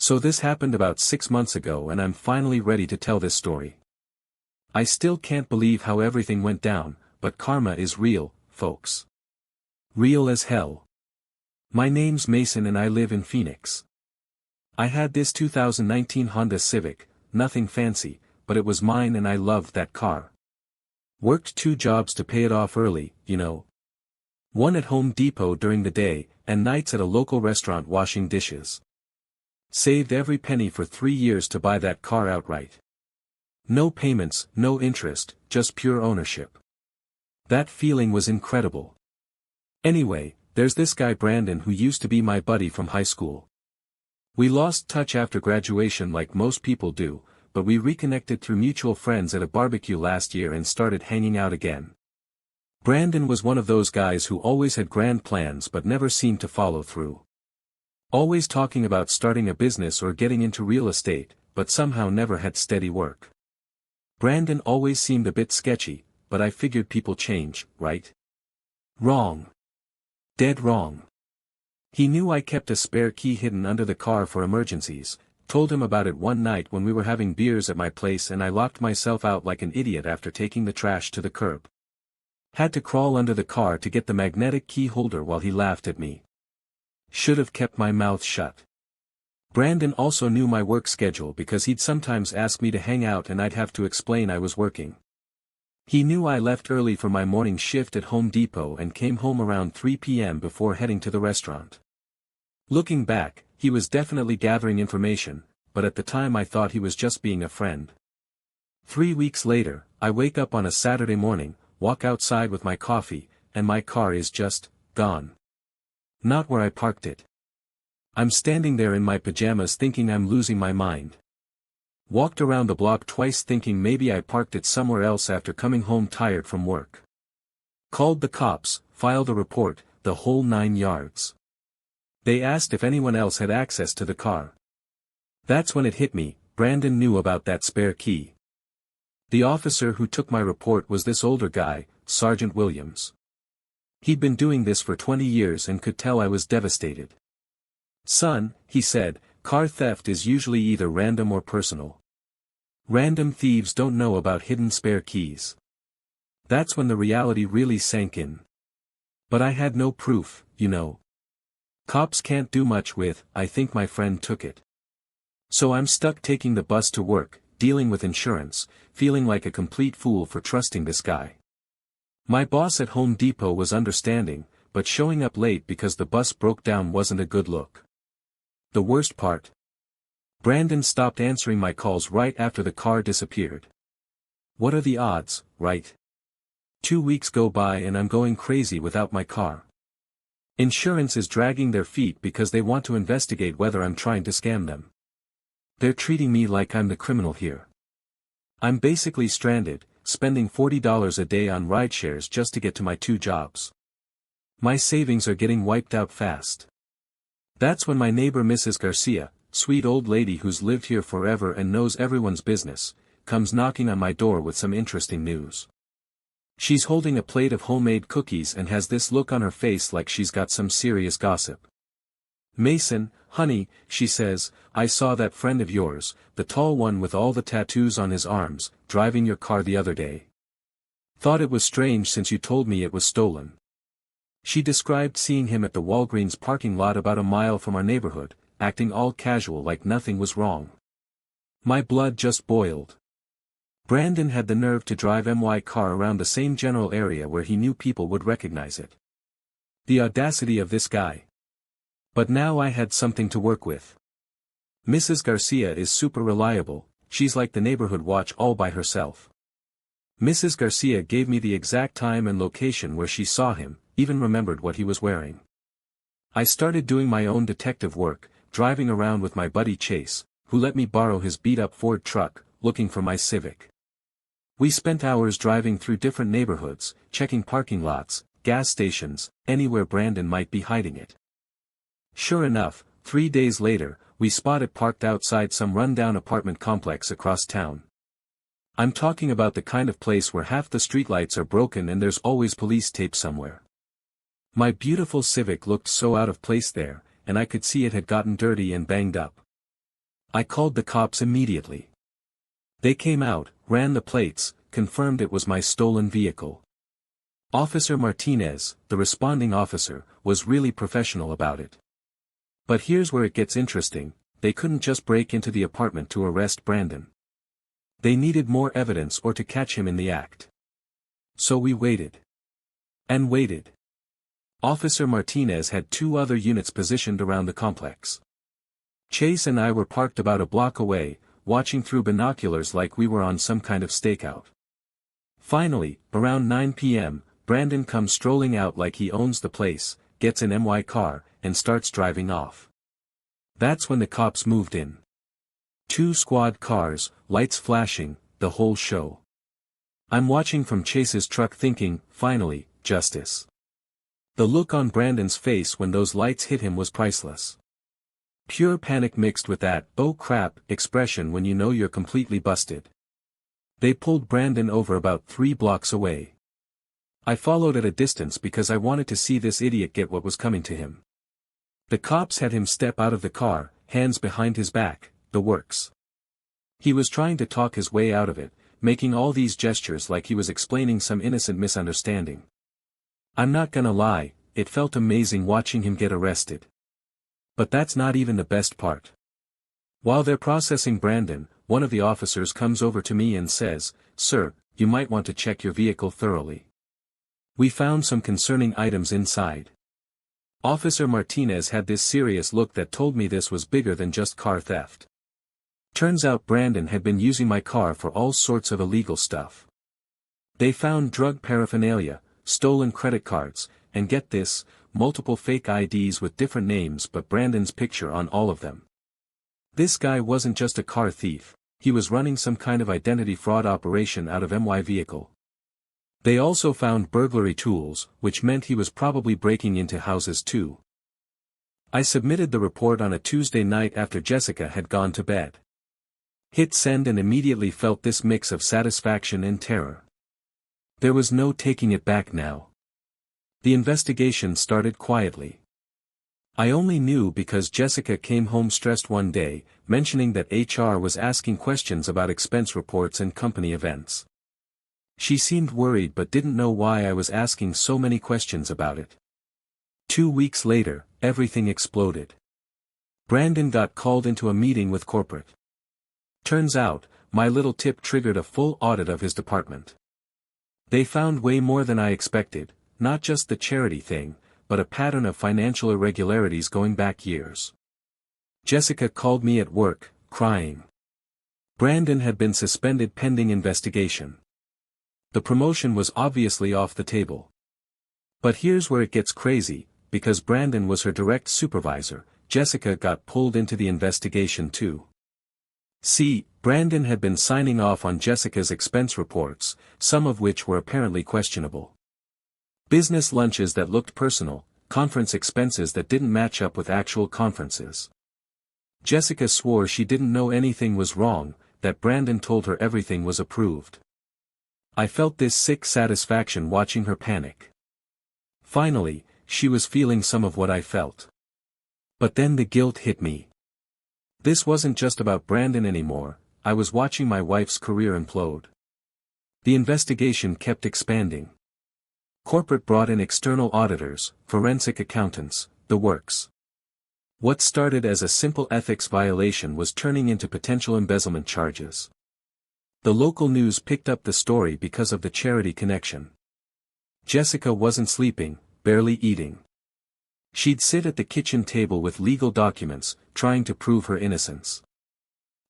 So this happened about 6 months ago and I'm finally ready to tell this story. I still can't believe how everything went down, but karma is real, folks. Real as hell. My name's Mason and I live in Phoenix. I had this 2019 Honda Civic, nothing fancy, but it was mine and I loved that car. Worked 2 jobs to pay it off early, you know. One at Home Depot during the day, and nights at a local restaurant washing dishes. Saved every penny for 3 years to buy that car outright. No payments, no interest, just pure ownership. That feeling was incredible. Anyway, there's this guy Brandon who used to be my buddy from high school. We lost touch after graduation like most people do, but we reconnected through mutual friends at a barbecue last year and started hanging out again. Brandon was one of those guys who always had grand plans but never seemed to follow through. Always talking about starting a business or getting into real estate, but somehow never had steady work. Brandon always seemed a bit sketchy, but I figured people change, right? Wrong. Dead wrong. He knew I kept a spare key hidden under the car for emergencies, told him about it one night when we were having beers at my place and I locked myself out like an idiot after taking the trash to the curb. Had to crawl under the car to get the magnetic key holder while he laughed at me. Should have kept my mouth shut. Brandon also knew my work schedule because he'd sometimes ask me to hang out and I'd have to explain I was working. He knew I left early for my morning shift at Home Depot and came home around 3 p.m. before heading to the restaurant. Looking back, he was definitely gathering information, but at the time I thought he was just being a friend. 3 weeks later, I wake up on a Saturday morning, walk outside with my coffee, and my car is just gone. Not where I parked it. I'm standing there in my pajamas thinking I'm losing my mind. Walked around the block twice thinking maybe I parked it somewhere else after coming home tired from work. Called the cops, filed a report, the whole 9 yards. They asked if anyone else had access to the car. That's when it hit me, Brandon knew about that spare key. The officer who took my report was this older guy, Sergeant Williams. He'd been doing this for 20 years and could tell I was devastated. Son, he said, car theft is usually either random or personal. Random thieves don't know about hidden spare keys. That's when the reality really sank in. But I had no proof, you know. Cops can't do much with, I think my friend took it. So I'm stuck taking the bus to work, dealing with insurance, feeling like a complete fool for trusting this guy. My boss at Home Depot was understanding, but showing up late because the bus broke down wasn't a good look. The worst part? Brandon stopped answering my calls right after the car disappeared. What are the odds, right? 2 weeks go by and I'm going crazy without my car. Insurance is dragging their feet because they want to investigate whether I'm trying to scam them. They're treating me like I'm the criminal here. I'm basically stranded, spending $40 a day on rideshares just to get to my 2 jobs. My savings are getting wiped out fast. That's when my neighbor Mrs. Garcia, sweet old lady who's lived here forever and knows everyone's business, comes knocking on my door with some interesting news. She's holding a plate of homemade cookies and has this look on her face like she's got some serious gossip. Mason, honey, she says, I saw that friend of yours, the tall one with all the tattoos on his arms, driving your car the other day. Thought it was strange since you told me it was stolen. She described seeing him at the Walgreens parking lot about a mile from our neighborhood, acting all casual like nothing was wrong. My blood just boiled. Brandon had the nerve to drive my car around the same general area where he knew people would recognize it. The audacity of this guy. But now I had something to work with. Mrs. Garcia is super reliable, she's like the neighborhood watch all by herself. Mrs. Garcia gave me the exact time and location where she saw him, even remembered what he was wearing. I started doing my own detective work, driving around with my buddy Chase, who let me borrow his beat-up Ford truck, looking for my Civic. We spent hours driving through different neighborhoods, checking parking lots, gas stations, anywhere Brandon might be hiding it. Sure enough, 3 days later, we spot it parked outside some rundown apartment complex across town. I'm talking about the kind of place where half the streetlights are broken and there's always police tape somewhere. My beautiful Civic looked so out of place there, and I could see it had gotten dirty and banged up. I called the cops immediately. They came out, ran the plates, confirmed it was my stolen vehicle. Officer Martinez, the responding officer, was really professional about it. But here's where it gets interesting: they couldn't just break into the apartment to arrest Brandon. They needed more evidence or to catch him in the act. So we waited. And waited. Officer Martinez had 2 other units positioned around the complex. Chase and I were parked about a block away, watching through binoculars like we were on some kind of stakeout. Finally, around 9 p.m., Brandon comes strolling out like he owns the place, gets an MY car, and starts driving off. That's when the cops moved in. 2 squad cars, lights flashing, the whole show. I'm watching from Chase's truck thinking, finally, justice. The look on Brandon's face when those lights hit him was priceless. Pure panic mixed with that "oh crap" expression when you know you're completely busted. They pulled Brandon over about 3 blocks away. I followed at a distance because I wanted to see this idiot get what was coming to him. The cops had him step out of the car, hands behind his back, the works. He was trying to talk his way out of it, making all these gestures like he was explaining some innocent misunderstanding. I'm not gonna lie, it felt amazing watching him get arrested. But that's not even the best part. While they're processing Brandon, one of the officers comes over to me and says, "Sir, you might want to check your vehicle thoroughly. We found some concerning items inside." Officer Martinez had this serious look that told me this was bigger than just car theft. Turns out Brandon had been using my car for all sorts of illegal stuff. They found drug paraphernalia, stolen credit cards, and get this, multiple fake IDs with different names but Brandon's picture on all of them. This guy wasn't just a car thief, he was running some kind of identity fraud operation out of MY vehicle. They also found burglary tools, which meant he was probably breaking into houses too. I submitted the report on a Tuesday night after Jessica had gone to bed. Hit send and immediately felt this mix of satisfaction and terror. There was no taking it back now. The investigation started quietly. I only knew because Jessica came home stressed one day, mentioning that HR was asking questions about expense reports and company events. She seemed worried but didn't know why I was asking so many questions about it. 2 weeks later, everything exploded. Brandon got called into a meeting with corporate. Turns out, my little tip triggered a full audit of his department. They found way more than I expected. Not just the charity thing, but a pattern of financial irregularities going back years. Jessica called me at work, crying. Brandon had been suspended pending investigation. The promotion was obviously off the table. But here's where it gets crazy, because Brandon was her direct supervisor, Jessica got pulled into the investigation too. See, Brandon had been signing off on Jessica's expense reports, some of which were apparently questionable. Business lunches that looked personal, conference expenses that didn't match up with actual conferences. Jessica swore she didn't know anything was wrong, that Brandon told her everything was approved. I felt this sick satisfaction watching her panic. Finally, she was feeling some of what I felt. But then the guilt hit me. This wasn't just about Brandon anymore, I was watching my wife's career implode. The investigation kept expanding. Corporate brought in external auditors, forensic accountants, the works. What started as a simple ethics violation was turning into potential embezzlement charges. The local news picked up the story because of the charity connection. Jessica wasn't sleeping, barely eating. She'd sit at the kitchen table with legal documents, trying to prove her innocence.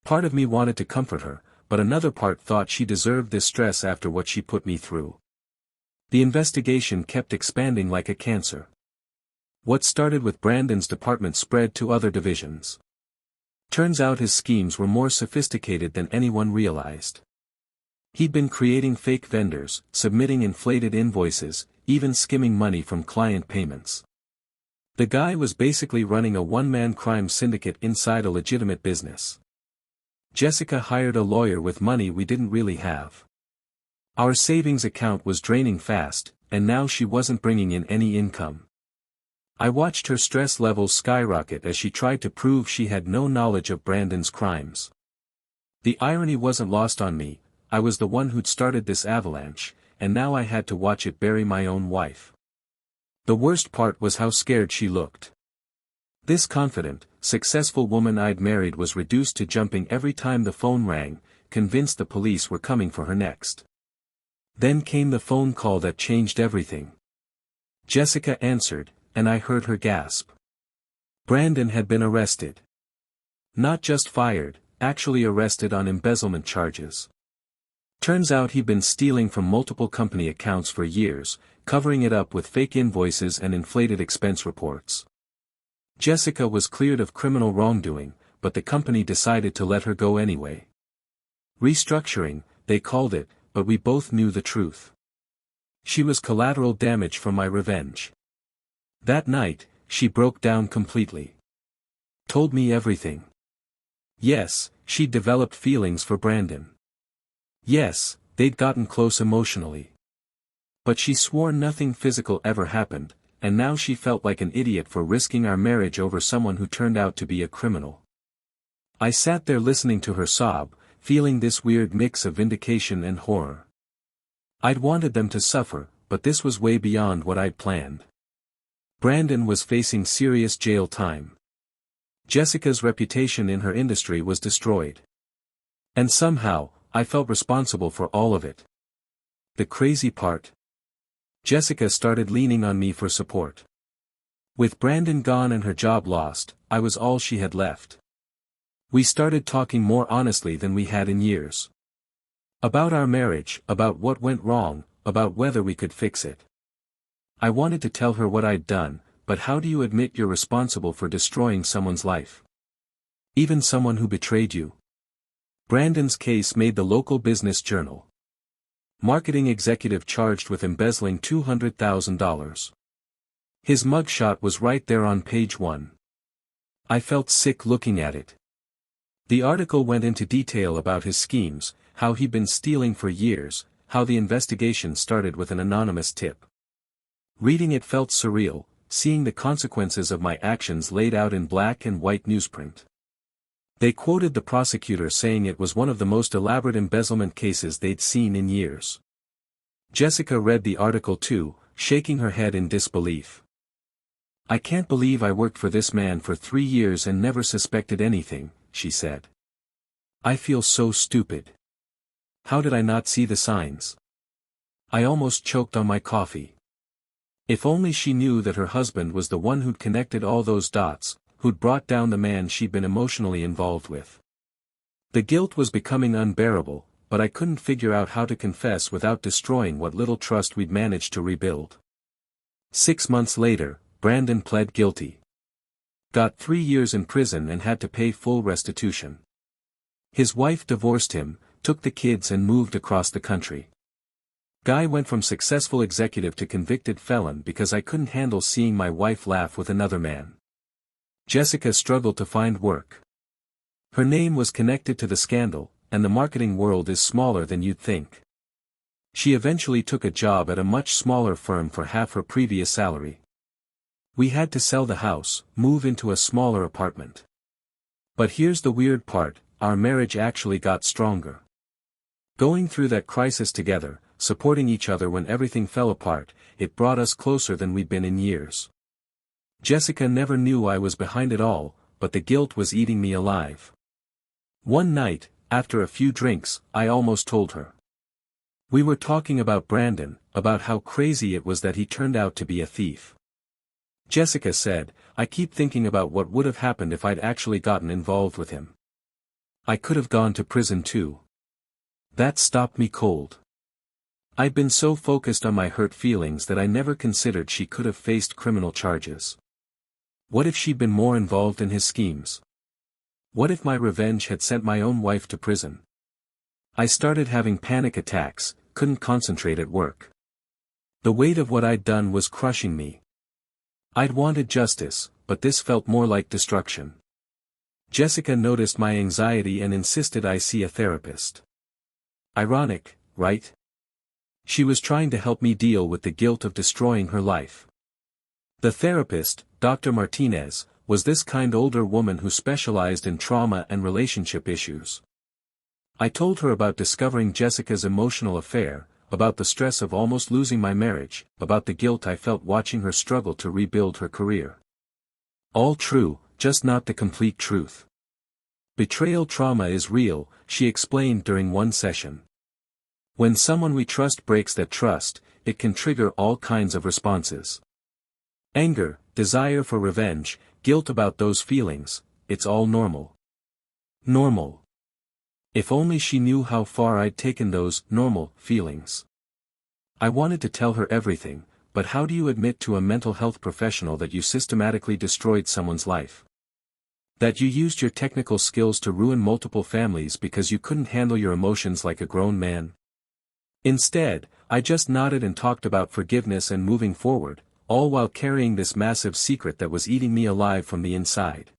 Part of me wanted to comfort her, but another part thought she deserved this stress after what she put me through. The investigation kept expanding like a cancer. What started with Brandon's department spread to other divisions. Turns out his schemes were more sophisticated than anyone realized. He'd been creating fake vendors, submitting inflated invoices, even skimming money from client payments. The guy was basically running a one-man crime syndicate inside a legitimate business. Jessica hired a lawyer with money we didn't really have. Our savings account was draining fast, and now she wasn't bringing in any income. I watched her stress levels skyrocket as she tried to prove she had no knowledge of Brandon's crimes. The irony wasn't lost on me. I was the one who'd started this avalanche, and now I had to watch it bury my own wife. The worst part was how scared she looked. This confident, successful woman I'd married was reduced to jumping every time the phone rang, convinced the police were coming for her next. Then came the phone call that changed everything. Jessica answered, and I heard her gasp. Brandon had been arrested. Not just fired, actually arrested on embezzlement charges. Turns out he'd been stealing from multiple company accounts for years, covering it up with fake invoices and inflated expense reports. Jessica was cleared of criminal wrongdoing, but the company decided to let her go anyway. Restructuring, they called it, but we both knew the truth. She was collateral damage from my revenge. That night, she broke down completely. Told me everything. Yes, she'd developed feelings for Brandon. Yes, they'd gotten close emotionally. But she swore nothing physical ever happened, and now she felt like an idiot for risking our marriage over someone who turned out to be a criminal. I sat there listening to her sob, feeling this weird mix of vindication and horror. I'd wanted them to suffer, but this was way beyond what I'd planned. Brandon was facing serious jail time. Jessica's reputation in her industry was destroyed. And somehow, I felt responsible for all of it. The crazy part? Jessica started leaning on me for support. With Brandon gone and her job lost, I was all she had left. We started talking more honestly than we had in years. About our marriage, about what went wrong, about whether we could fix it. I wanted to tell her what I'd done, but how do you admit you're responsible for destroying someone's life? Even someone who betrayed you. Brandon's case made the local business journal. Marketing executive charged with embezzling $200,000. His mugshot was right there on page 1. I felt sick looking at it. The article went into detail about his schemes, how he'd been stealing for years, how the investigation started with an anonymous tip. Reading it felt surreal, seeing the consequences of my actions laid out in black and white newsprint. They quoted the prosecutor saying it was one of the most elaborate embezzlement cases they'd seen in years. Jessica read the article too, shaking her head in disbelief. I can't believe I worked for this man for 3 years and never suspected anything, she said. I feel so stupid. How did I not see the signs? I almost choked on my coffee. If only she knew that her husband was the one who'd connected all those dots, who'd brought down the man she'd been emotionally involved with. The guilt was becoming unbearable, but I couldn't figure out how to confess without destroying what little trust we'd managed to rebuild. 6 months later, Brandon pled guilty. Got 3 years in prison and had to pay full restitution. His wife divorced him, took the kids and moved across the country. Guy went from successful executive to convicted felon because I couldn't handle seeing my wife laugh with another man. Jessica struggled to find work. Her name was connected to the scandal, and the marketing world is smaller than you'd think. She eventually took a job at a much smaller firm for half her previous salary. We had to sell the house, move into a smaller apartment. But here's the weird part, our marriage actually got stronger. Going through that crisis together, supporting each other when everything fell apart, it brought us closer than we'd been in years. Jessica never knew I was behind it all, but the guilt was eating me alive. One night, after a few drinks, I almost told her. We were talking about Brandon, about how crazy it was that he turned out to be a thief. Jessica said, I keep thinking about what would have happened if I'd actually gotten involved with him. I could have gone to prison too. That stopped me cold. I'd been so focused on my hurt feelings that I never considered she could have faced criminal charges. What if she'd been more involved in his schemes? What if my revenge had sent my own wife to prison? I started having panic attacks, couldn't concentrate at work. The weight of what I'd done was crushing me. I'd wanted justice, but this felt more like destruction. Jessica noticed my anxiety and insisted I see a therapist. Ironic, right? She was trying to help me deal with the guilt of destroying her life. The therapist, Dr. Martinez, was this kind older woman who specialized in trauma and relationship issues. I told her about discovering Jessica's emotional affair, about the stress of almost losing my marriage, about the guilt I felt watching her struggle to rebuild her career. All true, just not the complete truth. Betrayal trauma is real, she explained during one session. When someone we trust breaks that trust, it can trigger all kinds of responses. Anger, desire for revenge, guilt about those feelings, it's all normal. Normal. If only she knew how far I'd taken those normal feelings. I wanted to tell her everything, but how do you admit to a mental health professional that you systematically destroyed someone's life? That you used your technical skills to ruin multiple families because you couldn't handle your emotions like a grown man? Instead, I just nodded and talked about forgiveness and moving forward, all while carrying this massive secret that was eating me alive from the inside.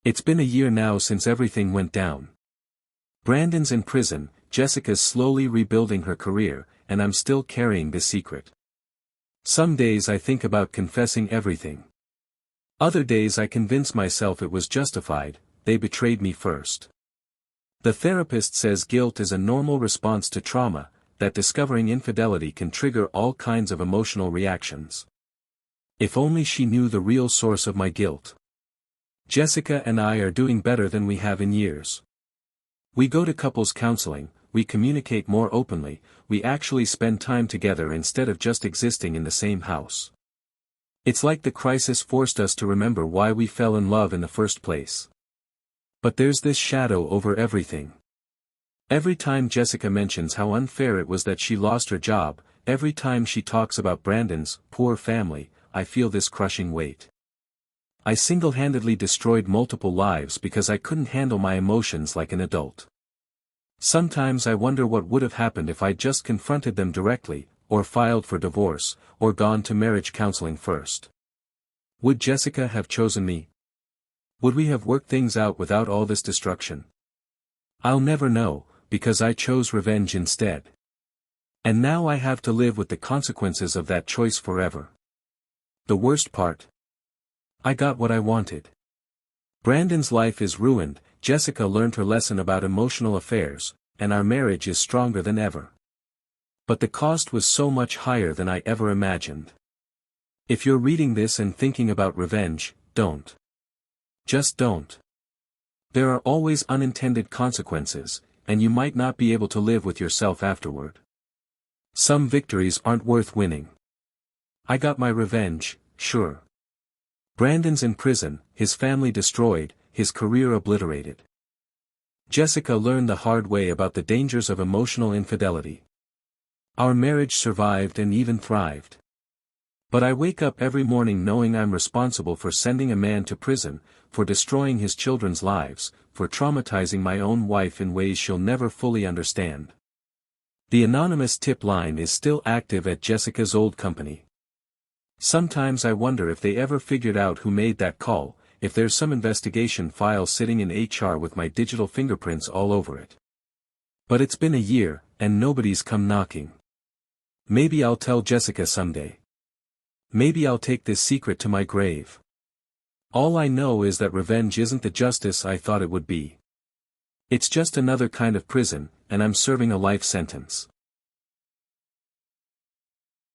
It's been a year now since everything went down. Brandon's in prison, Jessica's slowly rebuilding her career, and I'm still carrying this secret. Some days I think about confessing everything. Other days I convince myself it was justified, they betrayed me first. The therapist says guilt is a normal response to trauma, that discovering infidelity can trigger all kinds of emotional reactions. If only she knew the real source of my guilt. Jessica and I are doing better than we have in years. We go to couples counseling, we communicate more openly, we actually spend time together instead of just existing in the same house. It's like the crisis forced us to remember why we fell in love in the first place. But there's this shadow over everything. Every time Jessica mentions how unfair it was that she lost her job, every time she talks about Brandon's poor family, I feel this crushing weight. I single-handedly destroyed multiple lives because I couldn't handle my emotions like an adult. Sometimes I wonder what would have happened if I'd just confronted them directly, or filed for divorce, or gone to marriage counseling first. Would Jessica have chosen me? Would we have worked things out without all this destruction? I'll never know, because I chose revenge instead. And now I have to live with the consequences of that choice forever. The worst part? I got what I wanted. Brandon's life is ruined, Jessica learned her lesson about emotional affairs, and our marriage is stronger than ever. But the cost was so much higher than I ever imagined. If you're reading this and thinking about revenge, don't. Just don't. There are always unintended consequences, and you might not be able to live with yourself afterward. Some victories aren't worth winning. I got my revenge, sure. Brandon's in prison, his family destroyed, his career obliterated. Jessica learned the hard way about the dangers of emotional infidelity. Our marriage survived and even thrived. But I wake up every morning knowing I'm responsible for sending a man to prison, for destroying his children's lives, for traumatizing my own wife in ways she'll never fully understand. The anonymous tip line is still active at Jessica's old company. Sometimes I wonder if they ever figured out who made that call, if there's some investigation file sitting in HR with my digital fingerprints all over it. But it's been a year, and nobody's come knocking. Maybe I'll tell Jessica someday. Maybe I'll take this secret to my grave. All I know is that revenge isn't the justice I thought it would be. It's just another kind of prison, and I'm serving a life sentence.